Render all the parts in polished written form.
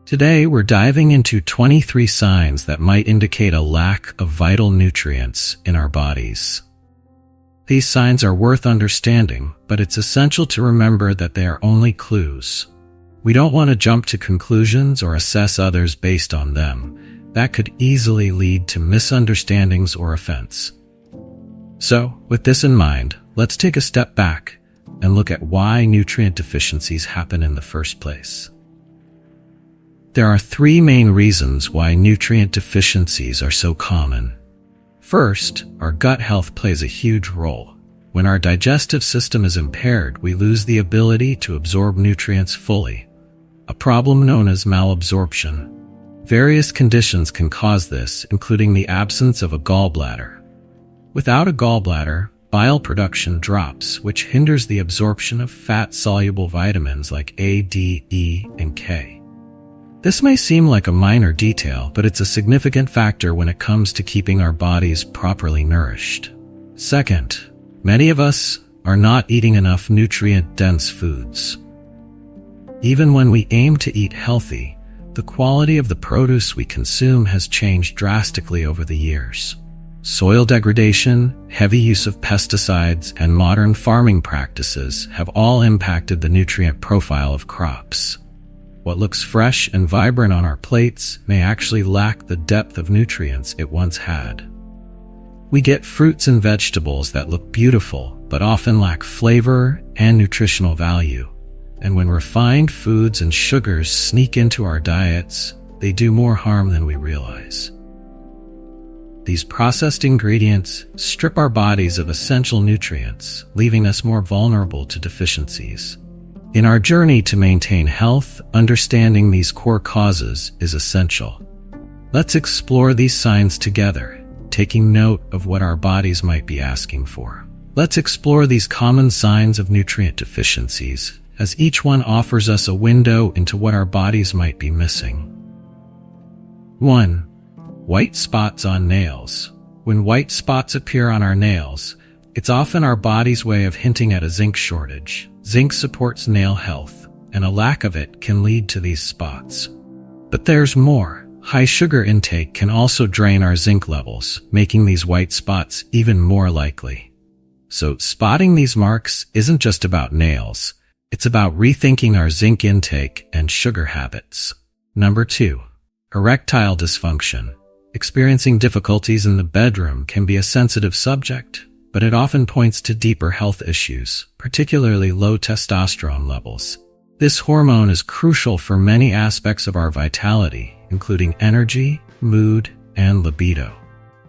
Today, we're diving into 23 signs that might indicate a lack of vital nutrients in our bodies. These signs are worth understanding, but it's essential to remember that they are only clues. We don't want to jump to conclusions or assess others based on them. That could easily lead to misunderstandings or offense. So, with this in mind, let's take a step back and look at why nutrient deficiencies happen in the first place. There are three main reasons why nutrient deficiencies are so common. First, our gut health plays a huge role. When our digestive system is impaired, we lose the ability to absorb nutrients fully, a problem known as malabsorption. Various conditions can cause this, including the absence of a gallbladder. Without a gallbladder, bile production drops, which hinders the absorption of fat-soluble vitamins like A, D, E, and K. This may seem like a minor detail, but it's a significant factor when it comes to keeping our bodies properly nourished. Second, many of us are not eating enough nutrient-dense foods. Even when we aim to eat healthy, the quality of the produce we consume has changed drastically over the years. Soil degradation, heavy use of pesticides, and modern farming practices have all impacted the nutrient profile of crops. What looks fresh and vibrant on our plates may actually lack the depth of nutrients it once had. We get fruits and vegetables that look beautiful, but often lack flavor and nutritional value. And when refined foods and sugars sneak into our diets, they do more harm than we realize. These processed ingredients strip our bodies of essential nutrients, leaving us more vulnerable to deficiencies. In our journey to maintain health, understanding these core causes is essential. Let's explore these signs together, taking note of what our bodies might be asking for. Let's explore these common signs of nutrient deficiencies, as each one offers us a window into what our bodies might be missing. 1. White spots on nails. When white spots appear on our nails, it's often our body's way of hinting at a zinc shortage. Zinc supports nail health, and a lack of it can lead to these spots. But there's more. High sugar intake can also drain our zinc levels, making these white spots even more likely. So, spotting these marks isn't just about nails. It's about rethinking our zinc intake and sugar habits. Number 2. Erectile dysfunction. Experiencing difficulties in the bedroom can be a sensitive subject, but it often points to deeper health issues, particularly low testosterone levels. This hormone is crucial for many aspects of our vitality, including energy, mood, and libido.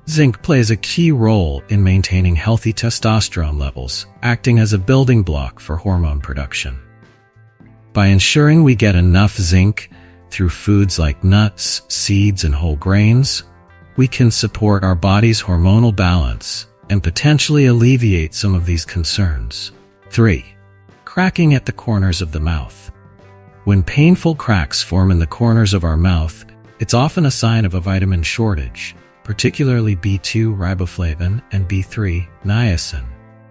Zinc plays a key role in maintaining healthy testosterone levels, acting as a building block for hormone production. By ensuring we get enough zinc through foods like nuts, seeds, and whole grains, we can support our body's hormonal balance and potentially alleviate some of these concerns. 3. Cracking at the corners of the mouth. When painful cracks form in the corners of our mouth, it's often a sign of a vitamin shortage, particularly B2 riboflavin and B3 niacin.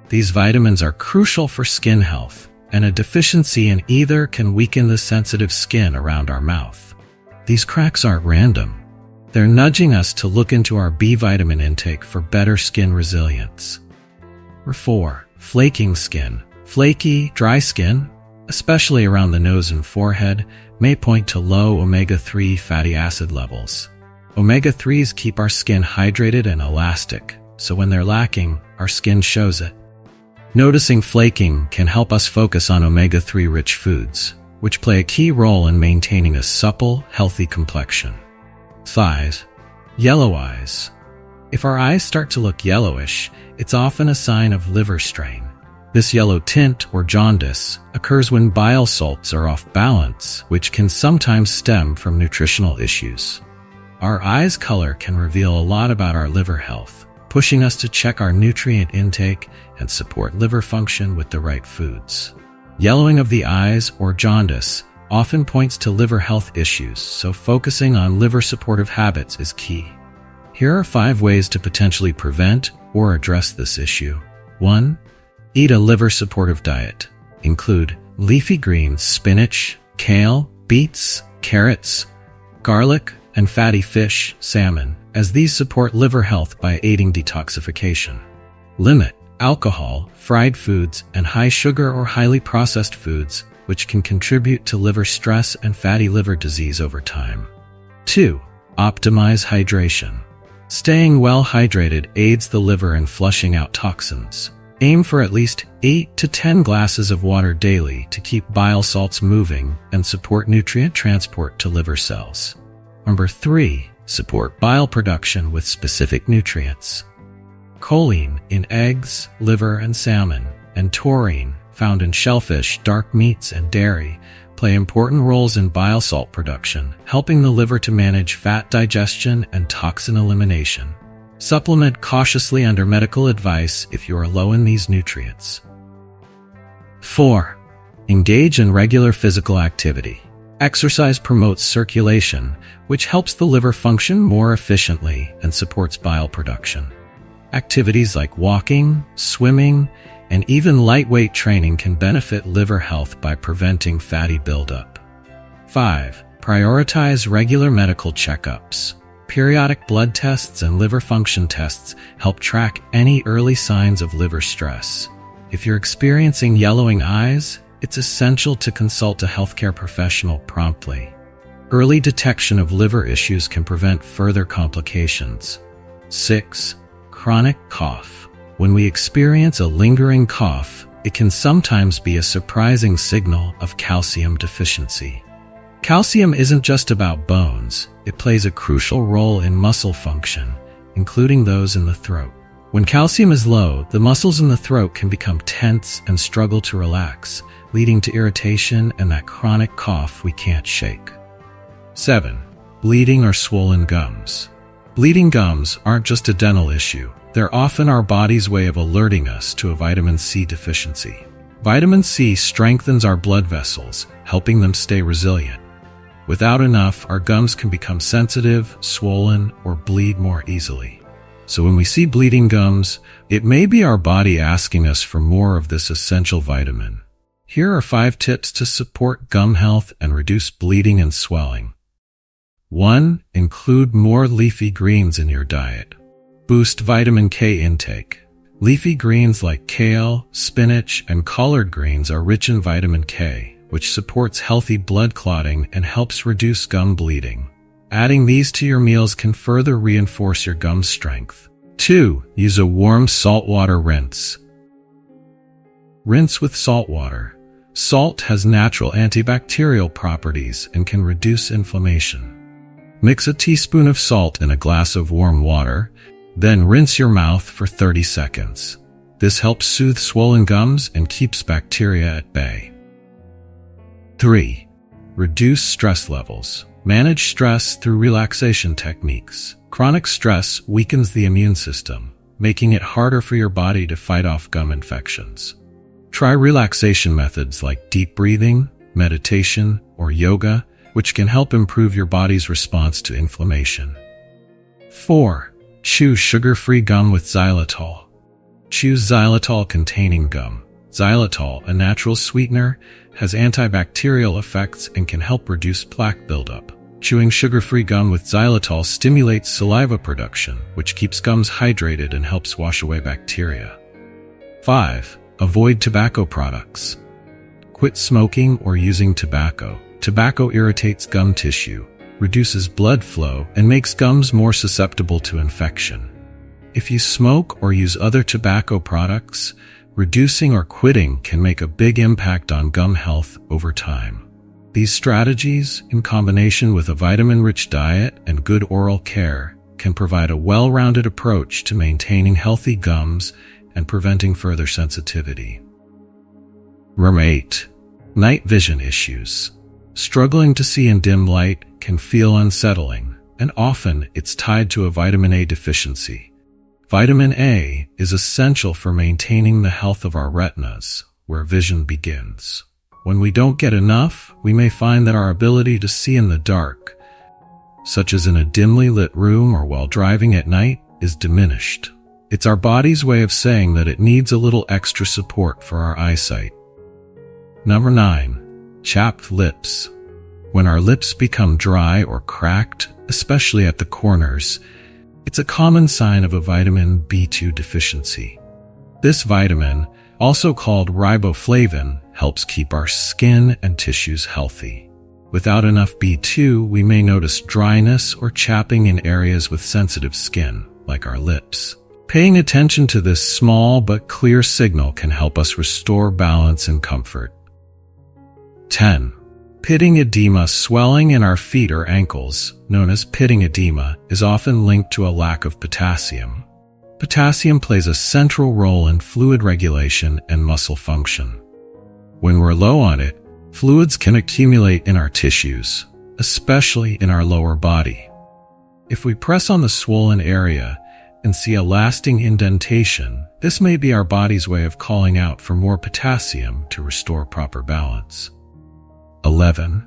These vitamins are crucial for skin health, and a deficiency in either can weaken the sensitive skin around our mouth. These cracks aren't random. They're nudging us to look into our B vitamin intake for better skin resilience. 4. Flaking skin. Flaky, dry skin, especially around the nose and forehead, may point to low omega-3 fatty acid levels. Omega-3s keep our skin hydrated and elastic, so when they're lacking, our skin shows it. Noticing flaking can help us focus on omega-3 rich foods, which play a key role in maintaining a supple, healthy complexion. 5. Yellow eyes. If our eyes start to look yellowish, it's often a sign of liver strain. This yellow tint, or jaundice, occurs when bile salts are off balance, which can sometimes stem from nutritional issues. Our eyes' color can reveal a lot about our liver health, pushing us to check our nutrient intake and support liver function with the right foods. Yellowing of the eyes, or jaundice, often points to liver health issues, so focusing on liver-supportive habits is key. Here are 5 ways to potentially prevent or address this issue. 1. Eat a liver-supportive diet. Include leafy greens, spinach, kale, beets, carrots, garlic, and fatty fish, salmon, as these support liver health by aiding detoxification. Limit alcohol, fried foods, and high sugar or highly processed foods, which can contribute to liver stress and fatty liver disease over time. 2. Optimize hydration. Staying well hydrated aids the liver in flushing out toxins. Aim for at least 8 to 10 glasses of water daily to keep bile salts moving and support nutrient transport to liver cells. Number 3. Support bile production with specific nutrients. Choline in eggs, liver, and salmon, and taurine, found in shellfish, dark meats, and dairy, play important roles in bile salt production, helping the liver to manage fat digestion and toxin elimination. Supplement cautiously under medical advice if you are low in these nutrients. 4. Engage in regular physical activity. Exercise promotes circulation, which helps the liver function more efficiently and supports bile production. Activities like walking, swimming, and even lightweight training can benefit liver health by preventing fatty buildup. 5. Prioritize regular medical checkups. Periodic blood tests and liver function tests help track any early signs of liver stress. If you're experiencing yellowing eyes, it's essential to consult a healthcare professional promptly. Early detection of liver issues can prevent further complications. 6. Chronic cough. When we experience a lingering cough, it can sometimes be a surprising signal of calcium deficiency. Calcium isn't just about bones, it plays a crucial role in muscle function, including those in the throat. When calcium is low, the muscles in the throat can become tense and struggle to relax, leading to irritation and that chronic cough we can't shake. 7. Bleeding or swollen gums. Bleeding gums aren't just a dental issue. They're often our body's way of alerting us to a vitamin C deficiency. Vitamin C strengthens our blood vessels, helping them stay resilient. Without enough, our gums can become sensitive, swollen, or bleed more easily. So when we see bleeding gums, it may be our body asking us for more of this essential vitamin. Here are 5 tips to support gum health and reduce bleeding and swelling. 1. Include more leafy greens in your diet. Boost vitamin K intake. Leafy greens like kale, spinach, and collard greens are rich in vitamin K, which supports healthy blood clotting and helps reduce gum bleeding. Adding these to your meals can further reinforce your gum strength. 2. Use a warm saltwater rinse. Rinse with salt water. Salt has natural antibacterial properties and can reduce inflammation. Mix a teaspoon of salt in a glass of warm water, then rinse your mouth for 30 seconds. This helps soothe swollen gums and keeps bacteria at bay. 3. Reduce stress levels. Manage stress through relaxation techniques. Chronic stress weakens the immune system, making it harder for your body to fight off gum infections. Try relaxation methods like deep breathing, meditation, or yoga, which can help improve your body's response to inflammation. 4. Chew sugar-free gum with xylitol. Choose xylitol-containing gum. Xylitol, a natural sweetener, has antibacterial effects and can help reduce plaque buildup. Chewing sugar-free gum with xylitol stimulates saliva production, which keeps gums hydrated and helps wash away bacteria. 5. Avoid tobacco products. Quit smoking or using tobacco. Tobacco irritates gum tissue, reduces blood flow, and makes gums more susceptible to infection. If you smoke or use other tobacco products, reducing or quitting can make a big impact on gum health over time. These strategies, in combination with a vitamin-rich diet and good oral care, can provide a well-rounded approach to maintaining healthy gums and preventing further sensitivity. 8. Night vision issues. Struggling to see in dim light can feel unsettling, and often it's tied to a vitamin A deficiency. Vitamin A is essential for maintaining the health of our retinas, where vision begins. When we don't get enough, we may find that our ability to see in the dark, such as in a dimly lit room or while driving at night, is diminished. It's our body's way of saying that it needs a little extra support for our eyesight. 9. Chapped lips. When our lips become dry or cracked, especially at the corners, it's a common sign of a vitamin B2 deficiency. This vitamin, also called riboflavin, helps keep our skin and tissues healthy. Without enough B2, we may notice dryness or chapping in areas with sensitive skin, like our lips. Paying attention to this small but clear signal can help us restore balance and comfort. 10. Pitting edema. Swelling in our feet or ankles, known as pitting edema, is often linked to a lack of potassium. Potassium plays a central role in fluid regulation and muscle function. When we're low on it, fluids can accumulate in our tissues, especially in our lower body. If we press on the swollen area and see a lasting indentation, this may be our body's way of calling out for more potassium to restore proper balance. 11.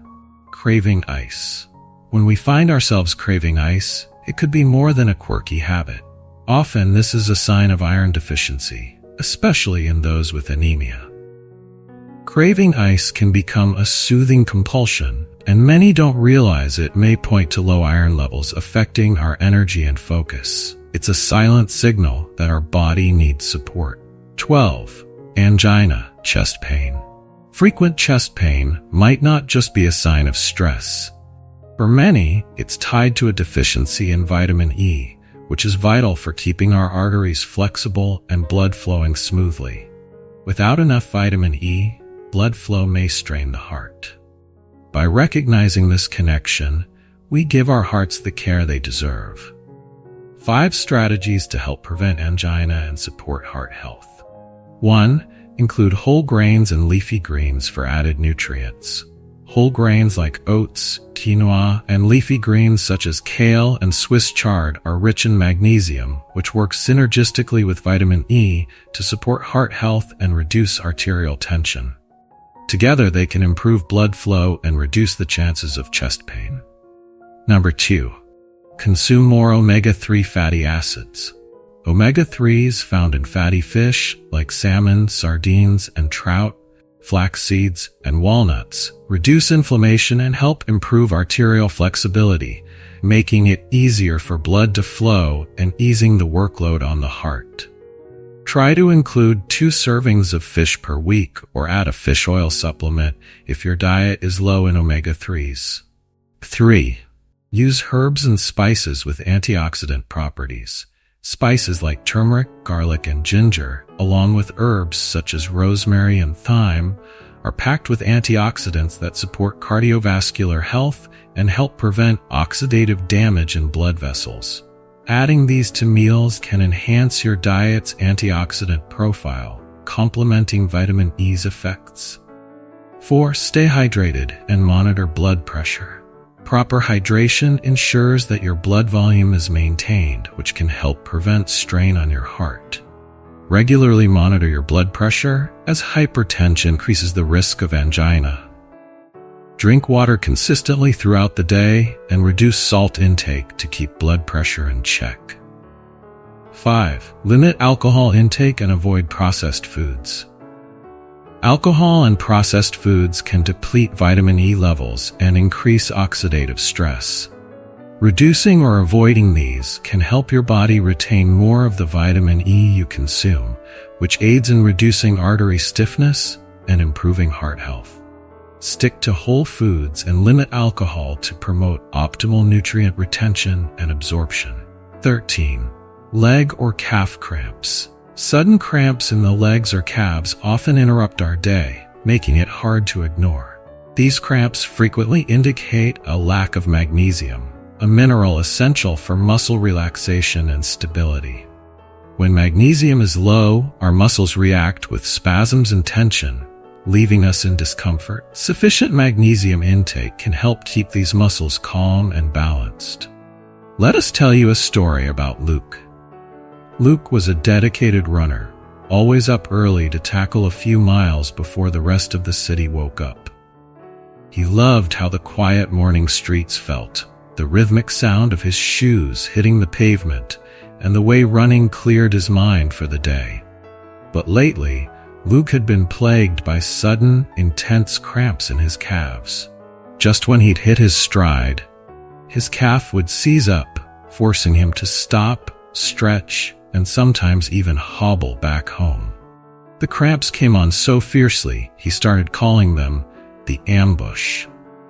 Craving ice. When we find ourselves craving ice, it could be more than a quirky habit. Often this is a sign of iron deficiency, especially in those with anemia. Craving ice can become a soothing compulsion, and many don't realize it may point to low iron levels affecting our energy and focus. It's a silent signal that our body needs support. 12. Angina, chest pain. Frequent chest pain might not just be a sign of stress. For many, it's tied to a deficiency in vitamin E, which is vital for keeping our arteries flexible and blood flowing smoothly. Without enough vitamin E, blood flow may strain the heart. By recognizing this connection, we give our hearts the care they deserve. 5 strategies to help prevent angina and support heart health. 1. Include whole grains and leafy greens for added nutrients. Whole grains like oats, quinoa, and leafy greens such as kale and Swiss chard are rich in magnesium, which works synergistically with vitamin E to support heart health and reduce arterial tension. Together, they can improve blood flow and reduce the chances of chest pain. Number 2. Consume more omega-3 fatty acids. Omega-3s found in fatty fish like salmon, sardines, and trout, flax seeds, and walnuts reduce inflammation and help improve arterial flexibility, making it easier for blood to flow and easing the workload on the heart. Try to include 2 servings of fish per week or add a fish oil supplement if your diet is low in omega-3s. 3. Use herbs and spices with antioxidant properties. Spices like turmeric, garlic, and ginger, along with herbs such as rosemary and thyme, are packed with antioxidants that support cardiovascular health and help prevent oxidative damage in blood vessels. Adding these to meals can enhance your diet's antioxidant profile, complementing vitamin E's effects. 4. Stay hydrated and monitor blood pressure. Proper hydration ensures that your blood volume is maintained, which can help prevent strain on your heart. Regularly monitor your blood pressure, as hypertension increases the risk of angina. Drink water consistently throughout the day and reduce salt intake to keep blood pressure in check. 5. Limit alcohol intake and avoid processed foods. Alcohol and processed foods can deplete vitamin E levels and increase oxidative stress. Reducing or avoiding these can help your body retain more of the vitamin E you consume, which aids in reducing artery stiffness and improving heart health. Stick to whole foods and limit alcohol to promote optimal nutrient retention and absorption. 13. Leg or calf cramps. Sudden cramps in the legs or calves often interrupt our day, making it hard to ignore. These cramps frequently indicate a lack of magnesium, a mineral essential for muscle relaxation and stability. When magnesium is low, our muscles react with spasms and tension, leaving us in discomfort. Sufficient magnesium intake can help keep these muscles calm and balanced. Let us tell you a story about Luke. Luke was a dedicated runner, always up early to tackle a few miles before the rest of the city woke up. He loved how the quiet morning streets felt, the rhythmic sound of his shoes hitting the pavement, and the way running cleared his mind for the day. But lately, Luke had been plagued by sudden, intense cramps in his calves. Just when he'd hit his stride, his calf would seize up, forcing him to stop, stretch, and sometimes even hobble back home. The cramps came on so fiercely, he started calling them the ambush.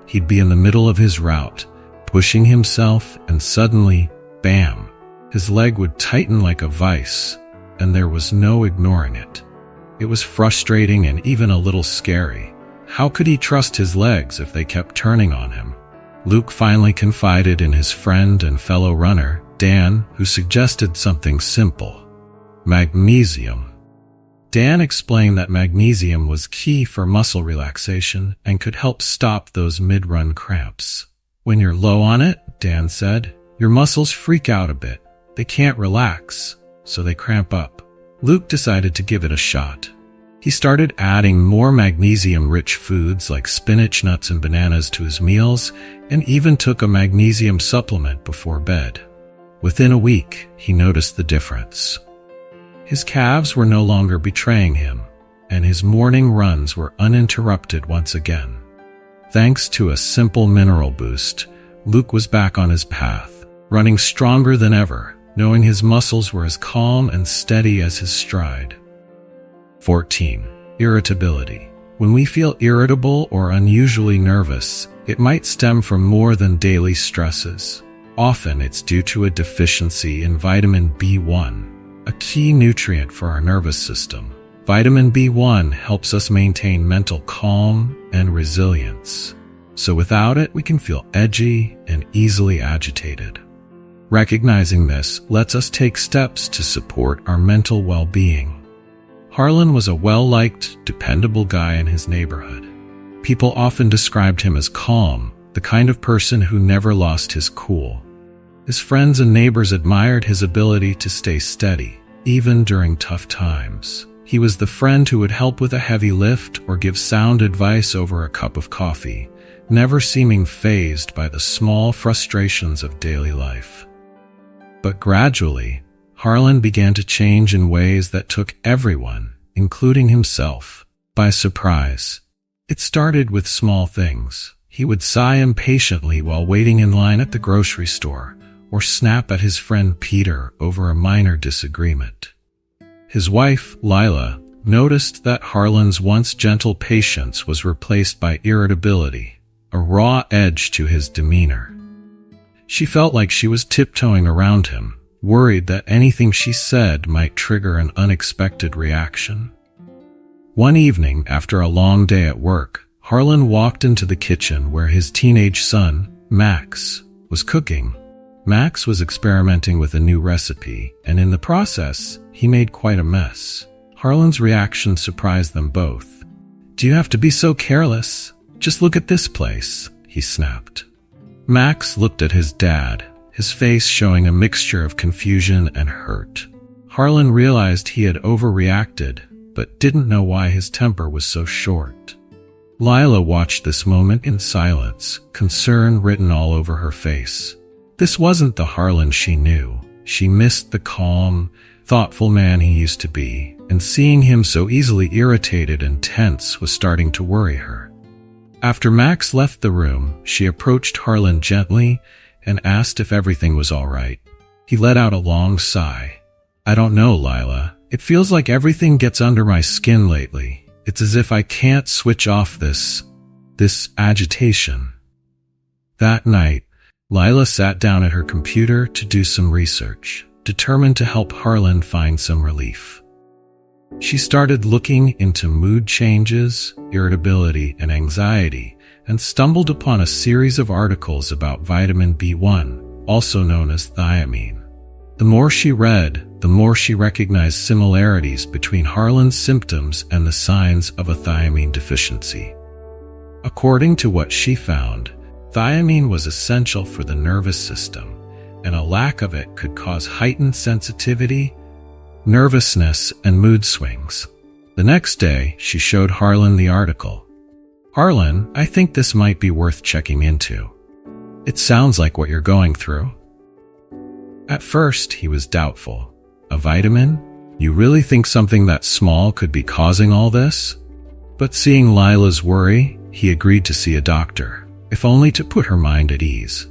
He'd be in the middle of his route, pushing himself, and suddenly, bam, his leg would tighten like a vice, and there was no ignoring it. It was frustrating and even a little scary. How could he trust his legs if they kept turning on him? Luke finally confided in his friend and fellow runner, Dan, who suggested something simple: magnesium. Dan explained that magnesium was key for muscle relaxation and could help stop those mid-run cramps. When you're low on it, Dan said, your muscles freak out a bit. They can't relax, so they cramp up. Luke decided to give it a shot. He started adding more magnesium-rich foods like spinach, nuts, and bananas to his meals, and even took a magnesium supplement before bed. Within a week, he noticed the difference. His calves were no longer betraying him, and his morning runs were uninterrupted once again. Thanks to a simple mineral boost, Luke was back on his path, running stronger than ever, knowing his muscles were as calm and steady as his stride. 14. Irritability. When we feel irritable or unusually nervous, it might stem from more than daily stresses. Often it's due to a deficiency in vitamin B1, a key nutrient for our nervous system. Vitamin B1 helps us maintain mental calm and resilience. So without it, we can feel edgy and easily agitated. Recognizing this lets us take steps to support our mental well-being. Harlan was a well-liked, dependable guy in his neighborhood. People often described him as calm, the kind of person who never lost his cool. His friends and neighbors admired his ability to stay steady, even during tough times. He was the friend who would help with a heavy lift or give sound advice over a cup of coffee, never seeming fazed by the small frustrations of daily life. But gradually, Harlan began to change in ways that took everyone, including himself, by surprise. It started with small things. He would sigh impatiently while waiting in line at the grocery store, or snap at his friend Peter over a minor disagreement. His wife, Lila, noticed that Harlan's once gentle patience was replaced by irritability, a raw edge to his demeanor. She felt like she was tiptoeing around him, worried that anything she said might trigger an unexpected reaction. One evening, after a long day at work, Harlan walked into the kitchen where his teenage son, Max, was cooking. Max was experimenting with a new recipe, and in the process, he made quite a mess. Harlan's reaction surprised them both. "Do you have to be so careless? Just look at this place," he snapped. Max looked at his dad, his face showing a mixture of confusion and hurt. Harlan realized he had overreacted, but didn't know why his temper was so short. Lila watched this moment in silence, concern written all over her face. This wasn't the Harlan she knew. She missed the calm, thoughtful man he used to be, and seeing him so easily irritated and tense was starting to worry her. After Max left the room, she approached Harlan gently and asked if everything was all right. He let out a long sigh. "I don't know, Lila. It feels like everything gets under my skin lately. It's as if I can't switch off this agitation." That night, Lila sat down at her computer to do some research, determined to help Harlan find some relief. She started looking into mood changes, irritability, and anxiety, and stumbled upon a series of articles about vitamin B1, also known as thiamine. The more she read, the more she recognized similarities between Harlan's symptoms and the signs of a thiamine deficiency. According to what she found, thiamine was essential for the nervous system, and a lack of it could cause heightened sensitivity, nervousness, and mood swings. The next day, she showed Harlan the article. "Harlan, I think this might be worth checking into. It sounds like what you're going through." At first, he was doubtful. "A vitamin? You really think something that small could be causing all this?" But seeing Lila's worry, he agreed to see a doctor. if only to put her mind at ease.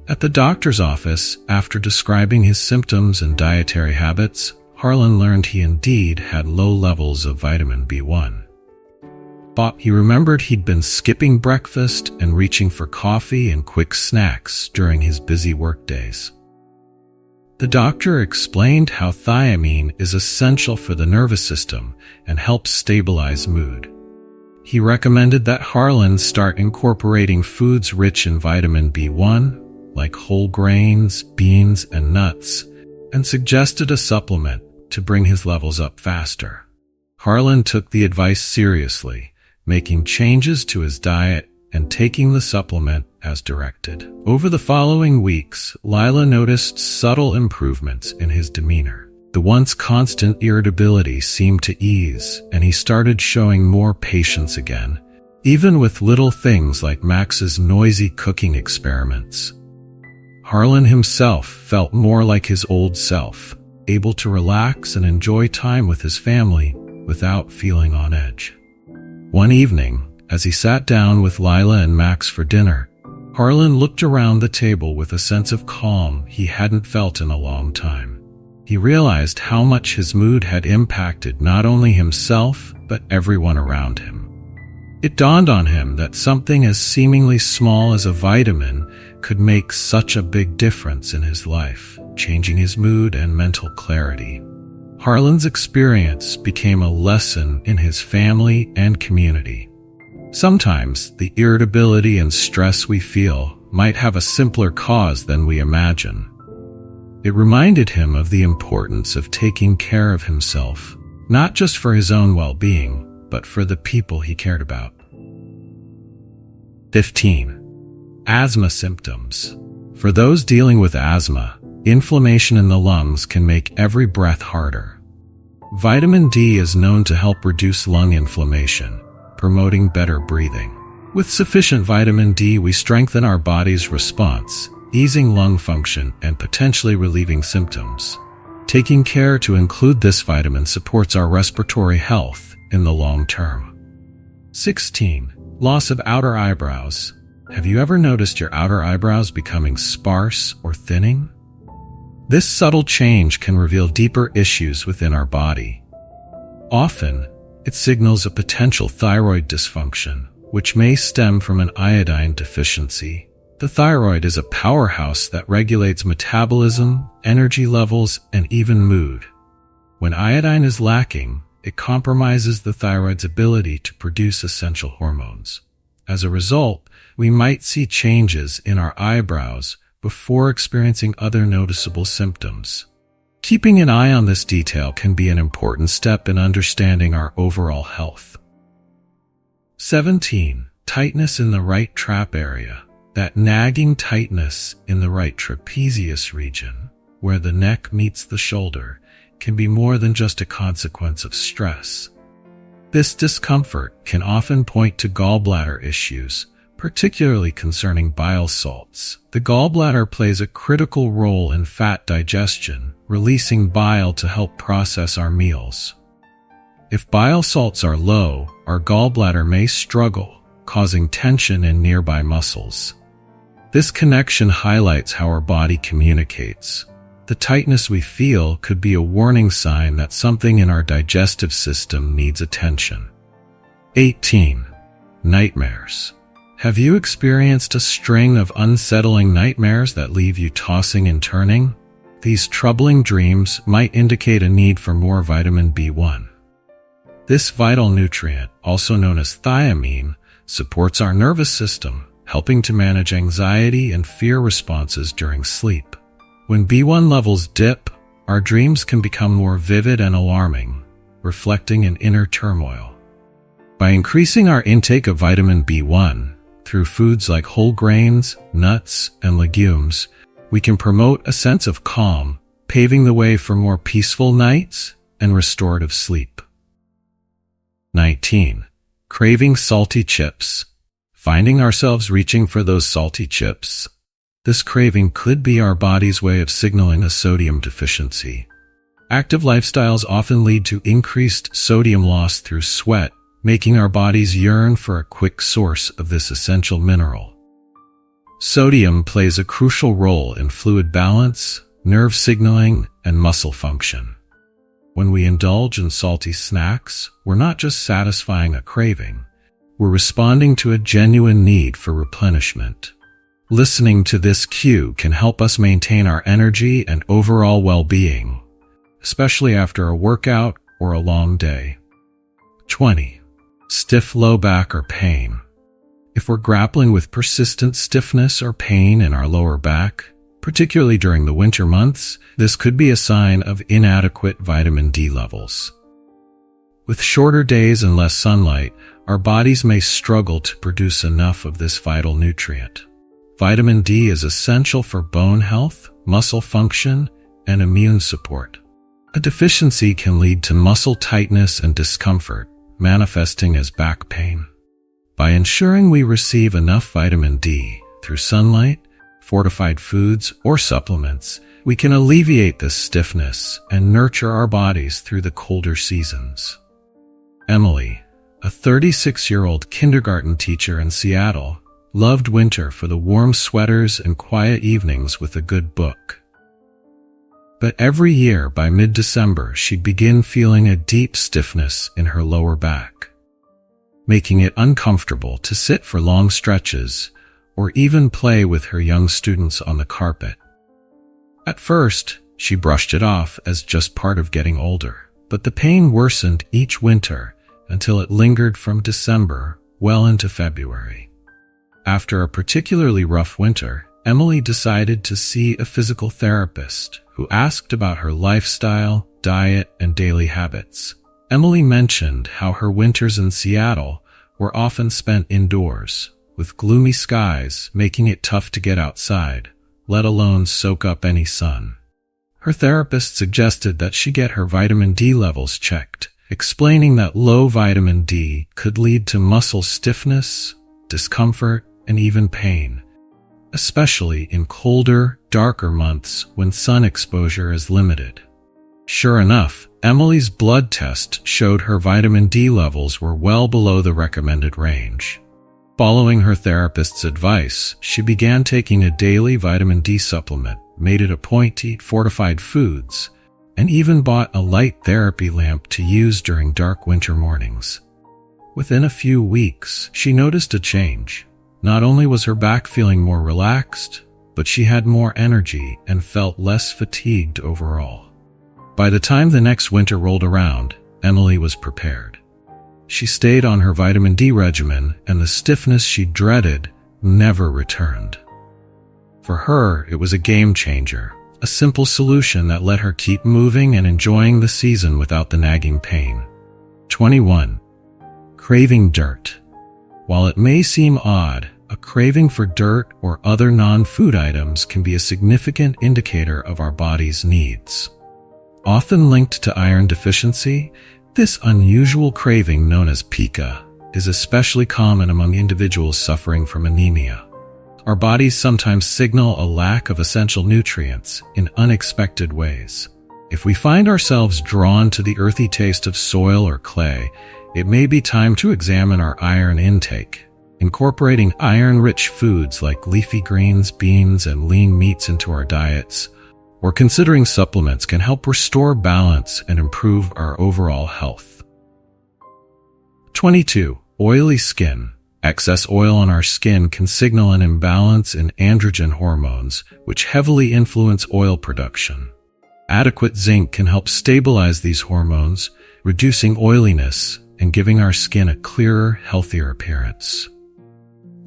At the doctor's office, after describing his symptoms and dietary habits, Harlan learned he indeed had low levels of vitamin B1. But he remembered he'd been skipping breakfast and reaching for coffee and quick snacks during his busy workdays. The doctor explained how thiamine is essential for the nervous system and helps stabilize mood. He recommended that Harlan start incorporating foods rich in vitamin B1, like whole grains, beans, and nuts, and suggested a supplement to bring his levels up faster. Harlan took the advice seriously, making changes to his diet and taking the supplement as directed. Over the following weeks, Lila noticed subtle improvements in his demeanor. The once constant irritability seemed to ease, and he started showing more patience again, even with little things like Max's noisy cooking experiments. Harlan himself felt more like his old self, able to relax and enjoy time with his family without feeling on edge. One evening, as he sat down with Lila and Max for dinner, Harlan looked around the table with a sense of calm he hadn't felt in a long time. He realized how much his mood had impacted not only himself, but everyone around him. It dawned on him that something as seemingly small as a vitamin could make such a big difference in his life, changing his mood and mental clarity. Harlan's experience became a lesson in his family and community. Sometimes the irritability and stress we feel might have a simpler cause than we imagine. It reminded him of the importance of taking care of himself, not just for his own well-being, but for the people he cared about. 15. Asthma symptoms. For those dealing with asthma, inflammation in the lungs can make every breath harder. Vitamin D is known to help reduce lung inflammation, promoting better breathing. With sufficient vitamin D, we strengthen our body's response, easing lung function and potentially relieving symptoms. Taking care to include this vitamin supports our respiratory health in the long term. 16. Loss of outer eyebrows. Have you ever noticed your outer eyebrows becoming sparse or thinning? This subtle change can reveal deeper issues within our body. Often, it signals a potential thyroid dysfunction, which may stem from an iodine deficiency. The thyroid is a powerhouse that regulates metabolism, energy levels, and even mood. When iodine is lacking, it compromises the thyroid's ability to produce essential hormones. As a result, we might see changes in our eyebrows before experiencing other noticeable symptoms. Keeping an eye on this detail can be an important step in understanding our overall health. 17. Tightness in the right trap area. That nagging tightness in the right trapezius region, where the neck meets the shoulder, can be more than just a consequence of stress. This discomfort can often point to gallbladder issues, particularly concerning bile salts. The gallbladder plays a critical role in fat digestion, releasing bile to help process our meals. If bile salts are low, our gallbladder may struggle, causing tension in nearby muscles. This connection highlights how our body communicates. The tightness we feel could be a warning sign that something in our digestive system needs attention. 18. Nightmares. Have you experienced a string of unsettling nightmares that leave you tossing and turning? These troubling dreams might indicate a need for more vitamin B1. This vital nutrient, also known as thiamine, supports our nervous system, helping to manage anxiety and fear responses during sleep. When B1 levels dip, our dreams can become more vivid and alarming, reflecting an inner turmoil. By increasing our intake of vitamin B1 through foods like whole grains, nuts, and legumes, we can promote a sense of calm, paving the way for more peaceful nights and restorative sleep. 19. Craving salty chips. Finding ourselves reaching for those salty chips. This craving could be our body's way of signaling a sodium deficiency. Active lifestyles often lead to increased sodium loss through sweat, making our bodies yearn for a quick source of this essential mineral. Sodium plays a crucial role in fluid balance, nerve signaling, and muscle function. When we indulge in salty snacks, we're not just satisfying a craving, we're responding to a genuine need for replenishment. Listening to this cue can help us maintain our energy and overall well-being, especially after a workout or a long day. 20. Stiff low back or pain. If we're grappling with persistent stiffness or pain in our lower back, particularly during the winter months, this could be a sign of inadequate vitamin D levels. With shorter days and less sunlight, our bodies may struggle to produce enough of this vital nutrient. Vitamin D is essential for bone health, muscle function, and immune support. A deficiency can lead to muscle tightness and discomfort, manifesting as back pain. By ensuring we receive enough vitamin D through sunlight, fortified foods, or supplements, we can alleviate this stiffness and nurture our bodies through the colder seasons. Emily, a 36-year-old kindergarten teacher in Seattle, loved winter for the warm sweaters and quiet evenings with a good book. But every year by mid-December, she'd begin feeling a deep stiffness in her lower back, making it uncomfortable to sit for long stretches or even play with her young students on the carpet. At first, she brushed it off as just part of getting older, but the pain worsened each winter until it lingered from December well into February. After a particularly rough winter, Emily decided to see a physical therapist who asked about her lifestyle, diet, and daily habits. Emily mentioned how her winters in Seattle were often spent indoors, with gloomy skies making it tough to get outside, let alone soak up any sun. Her therapist suggested that she get her vitamin D levels checked, explaining that low vitamin D could lead to muscle stiffness, discomfort, and even pain, especially in colder, darker months when sun exposure is limited. Sure enough, Emily's blood test showed her vitamin D levels were well below the recommended range. Following her therapist's advice, she began taking a daily vitamin D supplement, made it a point to eat fortified foods, and even bought a light therapy lamp to use during dark winter mornings. Within a few weeks, she noticed a change. Not only was her back feeling more relaxed, but she had more energy and felt less fatigued overall. By the time the next winter rolled around, Emily was prepared. She stayed on her vitamin D regimen, and the stiffness she dreaded never returned. For her, it was a game changer, a simple solution that let her keep moving and enjoying the season without the nagging pain. 21. Craving dirt. While it may seem odd, a craving for dirt or other non-food items can be a significant indicator of our body's needs. Often linked to iron deficiency, this unusual craving known as pica is especially common among individuals suffering from anemia. Our bodies sometimes signal a lack of essential nutrients in unexpected ways. If we find ourselves drawn to the earthy taste of soil or clay, it may be time to examine our iron intake. Incorporating iron-rich foods like leafy greens, beans, and lean meats into our diets, or considering supplements can help restore balance and improve our overall health. 22. Oily skin. Excess oil on our skin can signal an imbalance in androgen hormones, which heavily influence oil production. Adequate zinc can help stabilize these hormones, reducing oiliness and giving our skin a clearer, healthier appearance.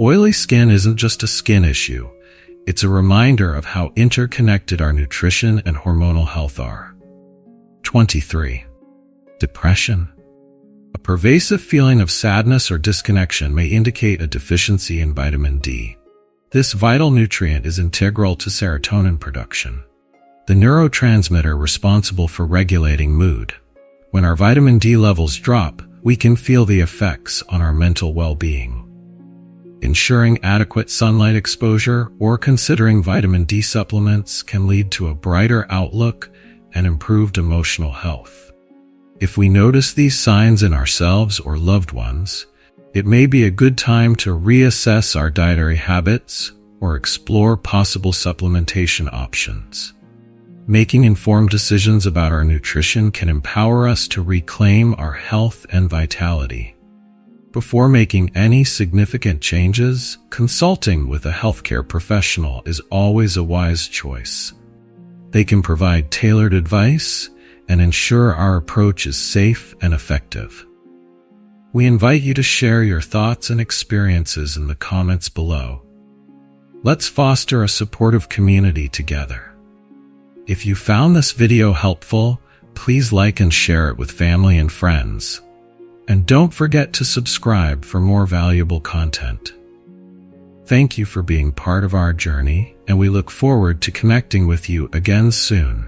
Oily skin isn't just a skin issue. It's a reminder of how interconnected our nutrition and hormonal health are. 23. Depression. A pervasive feeling of sadness or disconnection may indicate a deficiency in vitamin D. This vital nutrient is integral to serotonin production, the neurotransmitter responsible for regulating mood. When our vitamin D levels drop, we can feel the effects on our mental well-being. Ensuring adequate sunlight exposure or considering vitamin D supplements can lead to a brighter outlook and improved emotional health. If we notice these signs in ourselves or loved ones, it may be a good time to reassess our dietary habits or explore possible supplementation options. Making informed decisions about our nutrition can empower us to reclaim our health and vitality. Before making any significant changes, consulting with a healthcare professional is always a wise choice. They can provide tailored advice and ensure our approach is safe and effective. We invite you to share your thoughts and experiences in the comments below. Let's foster a supportive community together. If you found this video helpful, please like and share it with family and friends. And don't forget to subscribe for more valuable content. Thank you for being part of our journey, and we look forward to connecting with you again soon.